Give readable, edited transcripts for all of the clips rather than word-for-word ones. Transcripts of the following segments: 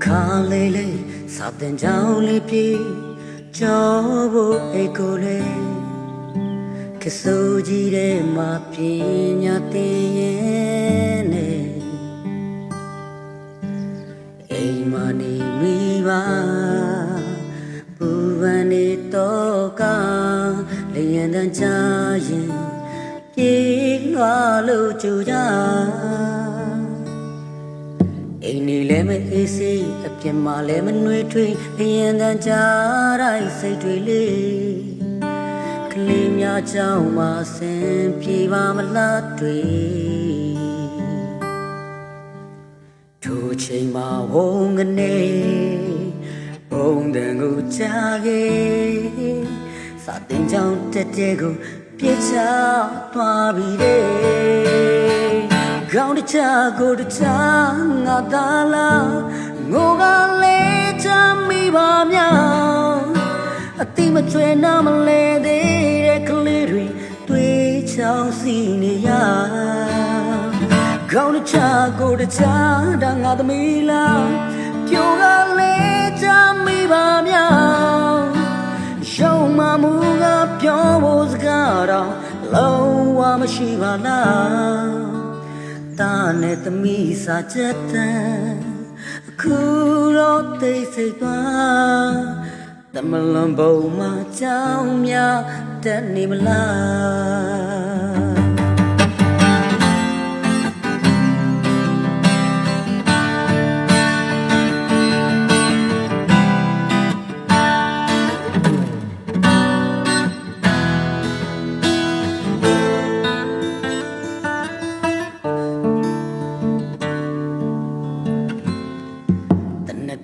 ခါလေးလေးစာတင်ကြောင်းလေးပြေကြောဖို့အိတ်ကိုလေးကစိုးကြီးတဲ့မှာပညာသင်ရင်နဲ့အိမ်မနေမိပါပူပန်နေတော့ကလျင်တန်းချရင်ပြေလွှာလို့ကြူကြအိမ်နေလဲမအေးစေးအပြင်မှာလဲမနှွေးထွေးလျင်တန်းချတိုင်းစိတ်တွေလေးကလေးများကြောင့်မဆင်ပြေပါမလားတွေထိုချိန်မှာဝုန်းကနေဘုံတန်ကိုချခဲ့စာတင်ကြောင်းတက်တဲ့ကိုပြစ်ချသွားပြီလေကောင်းတချကိုတချငါသာလားငိုကလေးချမိပါမြောင်အတိမကျွဲနာမလဲသေးတဲ့ကလေးတွေတွေ့ချောင်းစီနေရကောင်းတချကိုတချဒါငါသမီးလားပြိုကလေးချမိပါမြောင်ရှုံးမမှုကပြောဖို့စကားတော့လုံးဝမရှိပါလားတာနဲ့သမီးစာချက်တန်အခုတော့သိစိတ်သွားတမလွန်ဘုံမှာကြောင်းများတက်နေမလား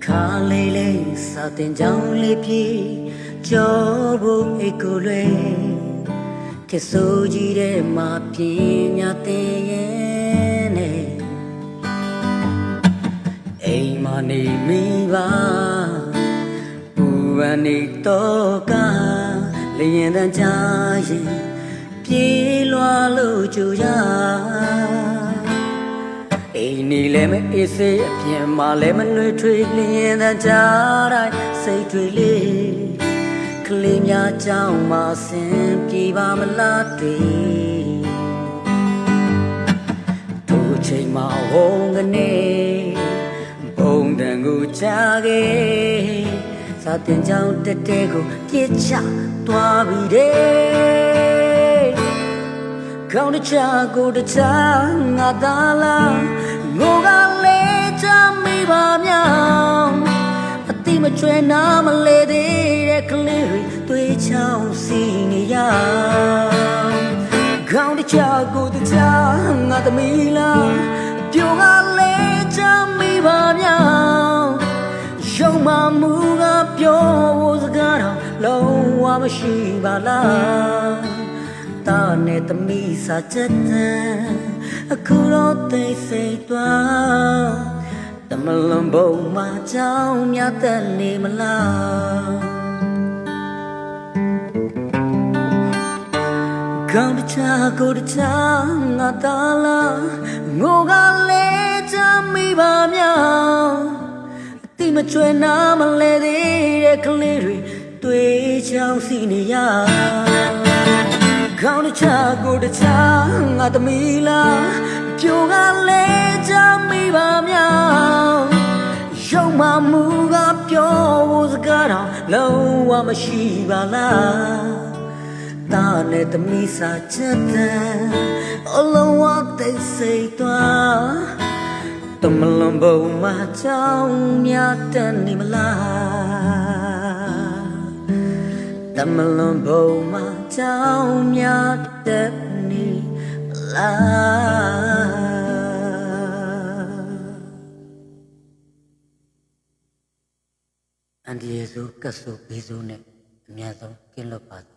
ခါလေးလေးစာတင်ကြောင်းလေးပြေကြောဖို့အိတ်ကိုလွဲကစိုးကြီးတဲ့မှာပညာသင်ရင်နဲ့အိမ်မနေမိပါပူပန်နေတော့ကလျင်တန်းချရင်ပြေးလွှာလို့ကြူရအိမ်နေလဲမအေးစေးအပြင်မှာလဲမနှွေးထွေးလျင်တန်းချတိုင်းစိတ်တွေလေးကလေးများကြောင့်မဆင်ပြေပါမလားတွေတို့ချိန်မှာဝုန်းကနေဘုံတန်ကိုချခဲ့စာတင်ကြောင်းတက်တဲ့ကိုပြစ်ချသွားပြီတဲ့ကောင်းတချကိုတချငါသာလားငိုကလေးချမိပါမြောင်အတိမကျွဲနာမလဲသေးတဲ့ကလေးတွေတွေ့ချောင်းစီနေရကောင်းတချကိုတချငါသမီးလားပြိုကလေးချမိပါမြောင်ရုံမမှုကပြောဖို့စကားတော့လုံးဝမရှိပါလားတာနဲ့သမီးစာချက်တန်အခုတော့သိစိတ်သွားတမလွန်ဘုံမှာကြောင်းများတက်နေမလားကောင်းတချကိုတချငါသာလားငိုကလေးချမိပါမြောင်အတိမကျွဲနာမလဲသေးတဲ့ကလေးတွေတွေ့ချောင်းစီနေရကောင်းတချကိုတချငါသမီးလားပြိုကလေးချမိပါမြောင်ရုံမမှုကပြောဖို့စကားတော့လုံးဝမရှိပါလားတာနဲ့သမီးစာချက်တန်အလုံးဝသိစိတ်သွားတမလွန်ဘုံမှာကြောင်းများတက်နေမလားတမလွန်ဘုံမှာကြောင်းများတက်နေမလားအန်ဒီယေစုကဆုဘေးစုနဲ့အများဆုံးကင်းလွတ်ပါ